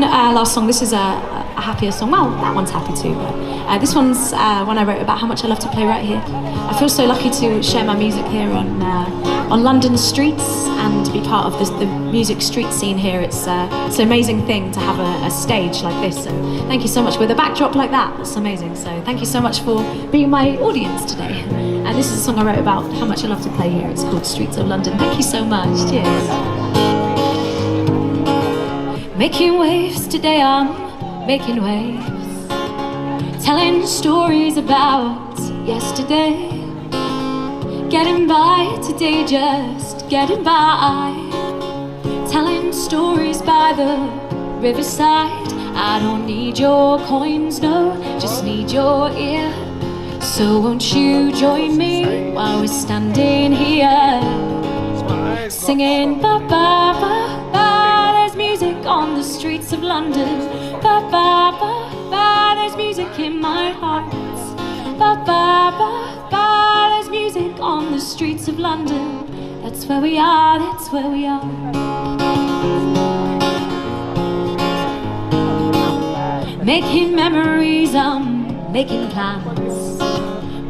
one last song. This is a happier song. Well, that one's happy too, but this one's one I wrote about how much I love to play right here. I feel so lucky to share my music here on London streets and be part of the music street scene here. It's an amazing thing to have a stage like this, and thank you so much with a backdrop like that. It's amazing. So thank you so much for being my audience today. And this is a song I wrote about how much I love to play here. It's called Streets of London. Thank you so much. Cheers. Making waves today, I'm making waves, telling stories about yesterday, getting by today, just getting by, telling stories by the riverside. I don't need your coins, no, just need your ear. So won't you join me while we're standing here, singing ba ba ba ba. There's music on the streets of London. Ba ba ba ba. There's music in my heart. Ba ba ba ba. There's music on the streets of London. That's where we are. That's where we are. Making memories, I'm making plans.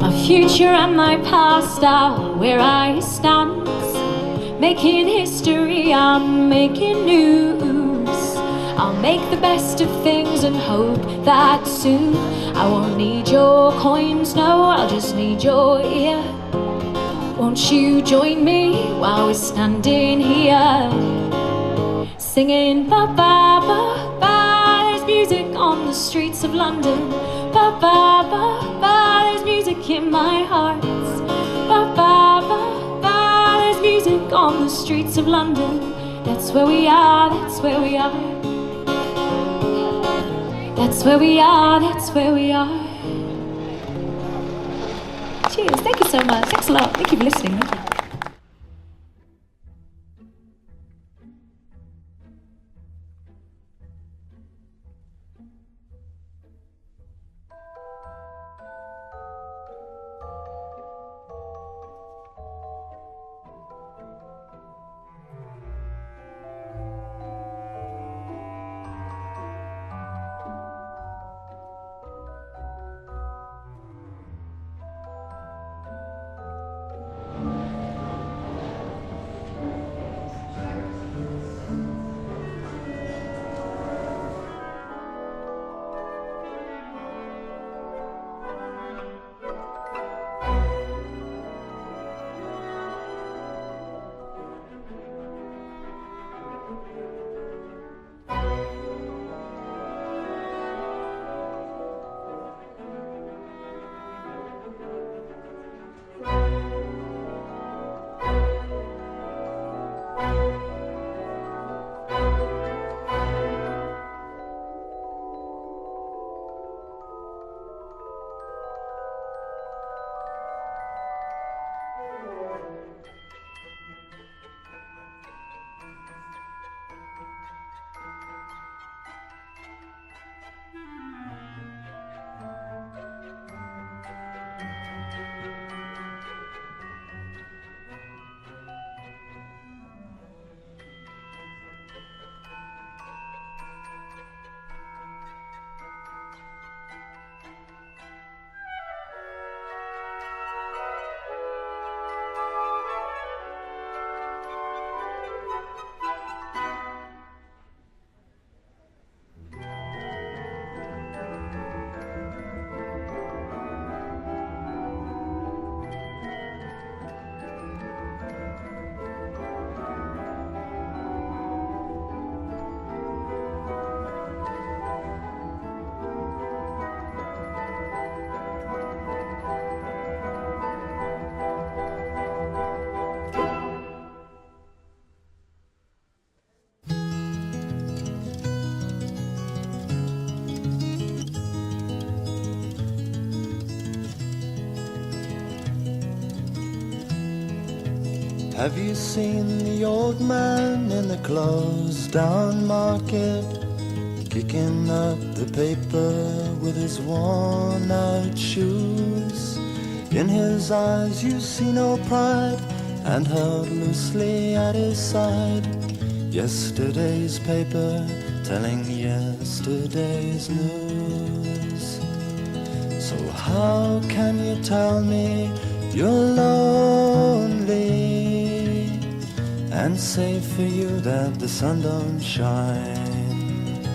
My future and my past are where I stand. Making history, I'm making news. I'll make the best of things and hope that soon I won't need your coins, no, I'll just need your ear. Won't you join me while we're standing here, singing ba ba ba ba. There's music on the streets of London. Ba ba ba ba. There's music in my heart. Ba ba ba. There's music on the streets of London. That's where we are, that's where we are. That's where we are, that's where we are. Cheers, thank you so much. Thanks a lot. Thank you for listening. Thank you. Have you seen the old man in the closed down market, kicking up the paper with his worn out shoes? In his eyes you see no pride, and held loosely at his side, yesterday's paper telling yesterday's news. So how can you tell me you're lonely and say for you that the sun don't shine?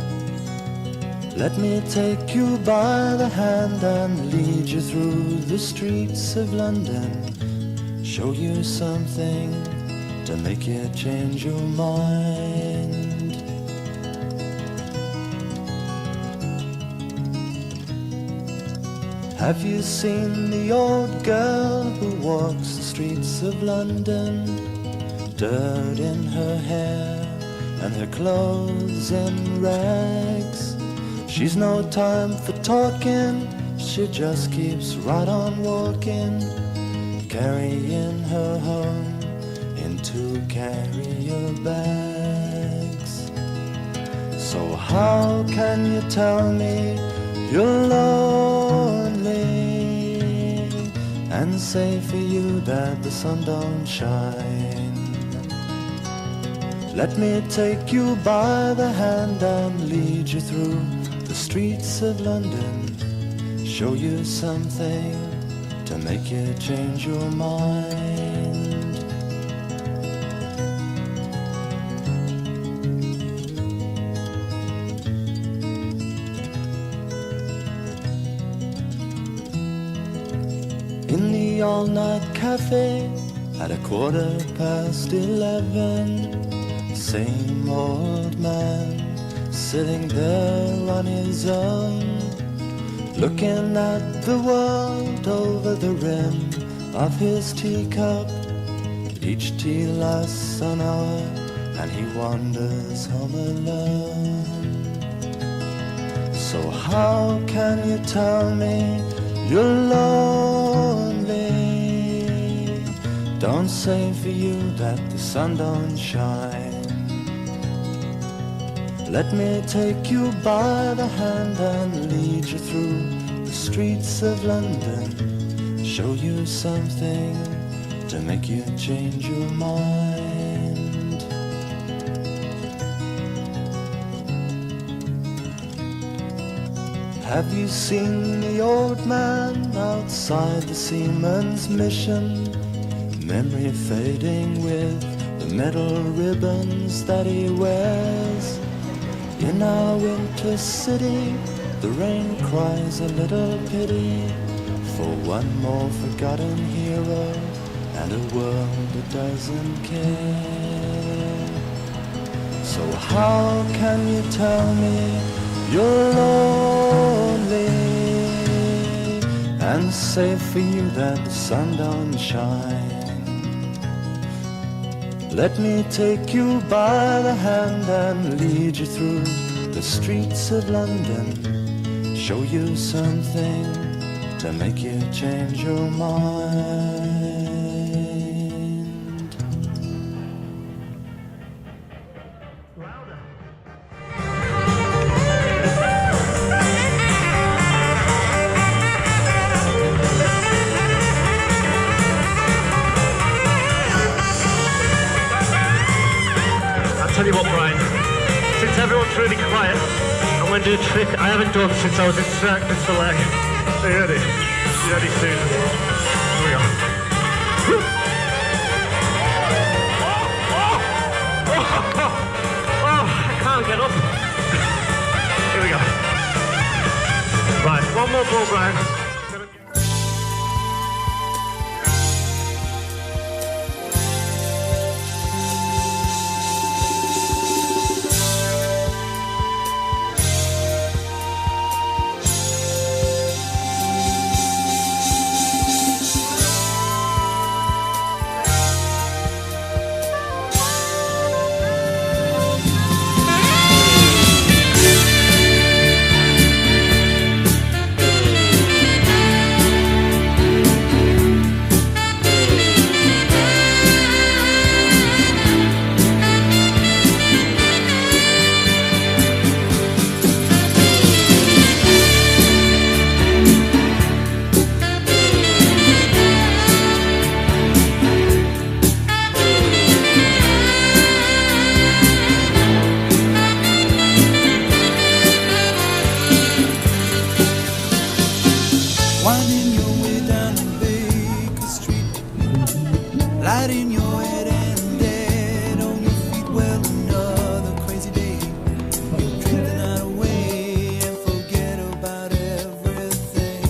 Let me take you by the hand and lead you through the streets of London, show you something to make you change your mind. Have you seen the old girl who walks the streets of London? Dirt in her hair and her clothes in rags. She's no time for talking, she just keeps right on walking, carrying her home in 2 carrier bags. So how can you tell me you're lonely and say for you that the sun don't shine? Let me take you by the hand and lead you through the streets of London, show you something to make you change your mind. In the all-night cafe at 11:15, same old man sitting there on his own, looking at the world over the rim of his teacup. Each tea lasts an hour and he wanders home alone. So how can you tell me you're lonely? Don't say for you that the sun don't shine. Let me take you by the hand and lead you through the streets of London, show you something to make you change your mind. Have you seen the old man outside the Seaman's Mission? Memory fading with the metal ribbons that he wears. In our winter city, the rain cries a little pity for one more forgotten hero and a world that doesn't care. So how can you tell me you're lonely and say for you that the sun don't shine? Let me take you by the hand and lead you through the streets of London, show you something to make you change your mind. Tell you what, Brian, since everyone's really quiet, I'm going to do a trick I haven't done since I was in Cirque du Soleil. Are you ready? You ready, Susan? Here we go. Oh, I can't get up. Here we go. Right, one more ball, Brian. Winding your way down to Baker Street, lighting your head and dead on your feet. Well, another crazy day. You'll drink the night away and forget about everything.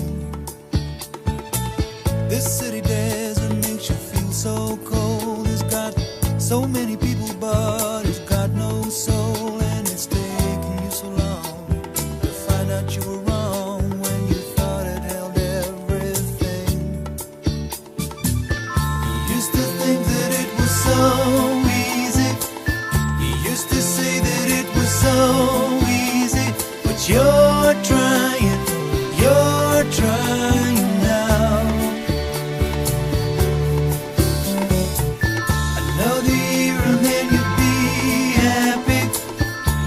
This city desert makes you feel so cold. It's got so many people, but it's got no soul. And it's taken you so long to find out you were wrong when you thought it held everything. You used to think that it was so easy. You used to say that it was so easy. But you're trying now. Another year and then you'd be happy.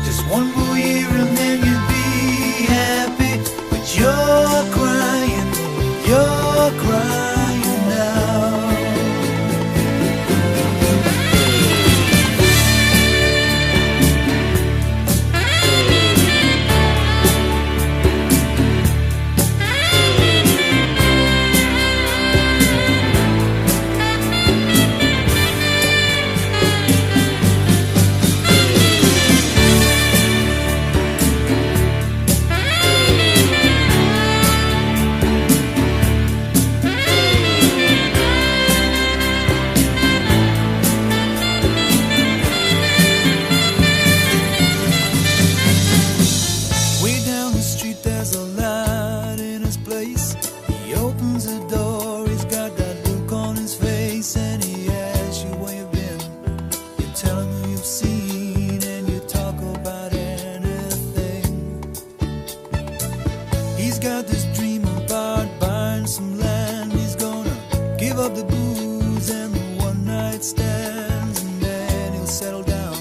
Just one more year and then you'd be happy. But you're crying now. Way down the street there's a light in his place. He opens the door, he's got that look on his face, and he asks you where you've been. You tell him who you've seen, and you talk about anything. He's got this dream about buying some land. He's gonna give up the booze and the one night stands, and then he'll settle down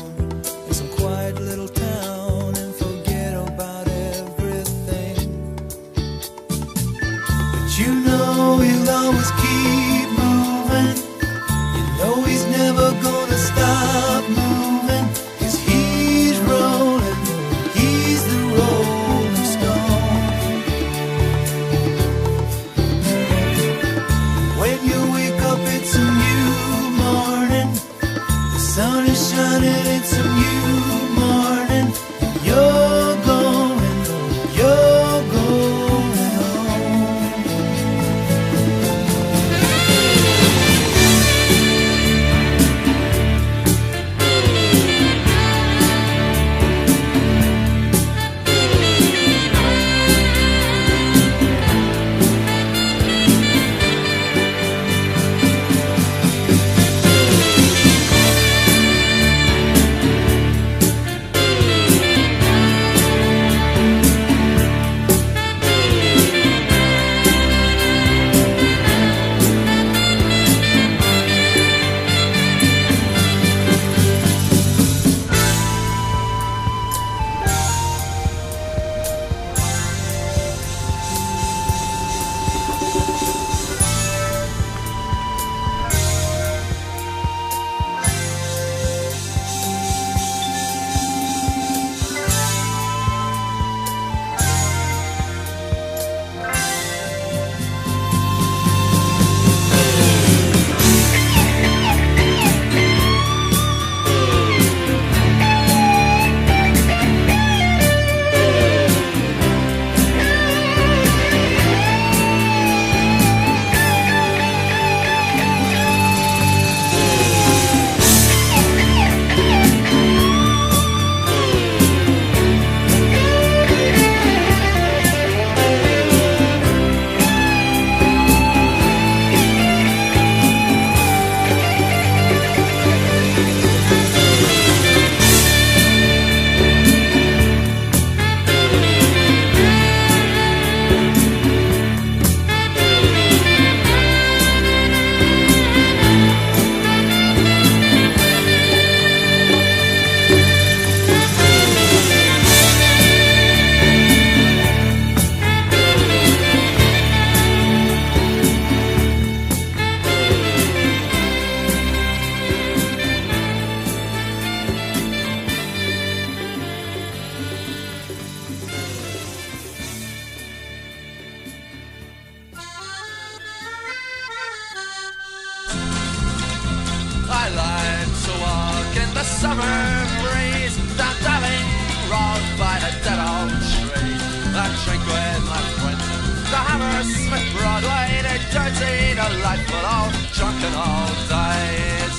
in some quiet little town and forget about everything. But you know he'll always keep moving. You know he's never gonna stop moving. 'Cause he's rolling, he's the rolling stone. When you wake up it's a new morning. The sun is shining, it's a new morning. You're going home. summer breeze, down Darling Road by the dead old tree. I drink with my friends, the Hammersmith Broadway, the dirty, delightful old drunken old days.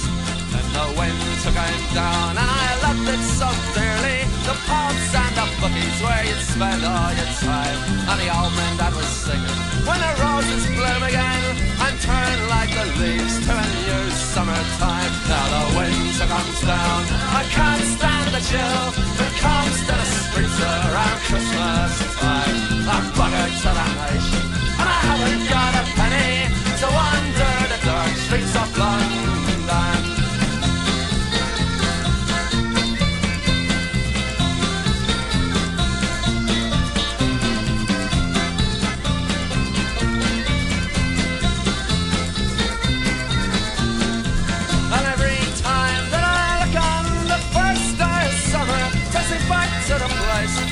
Then the wind took him down and I loved it so dearly. The pubs and the bookies where you'd spend all your time, and the old man that was singing when the roses bloom again and turn like the leaves to a new summertime. Now the winter comes down, I can't stand the chill that comes to the streets around Christmas time. I'm buggered to the nation and I haven't got a penny to wander the dark streets of London.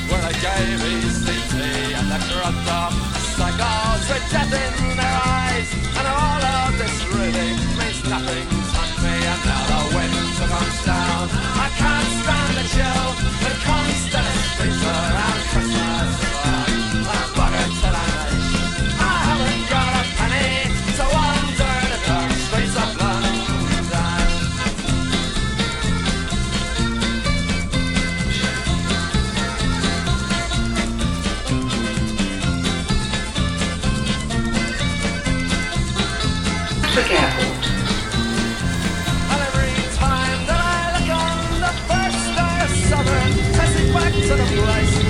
Where I gave ECT and the drugged up psychos with death in their eyes. And all of this really means nothing to me. And now the winter comes down, I can't stand the chill that comes to the streets around Christmas time. I'm buggered to the nation, I haven't got a penny to wander the dark streets of London. Airport. And every time that I look on the first day of summer, takes me back to the place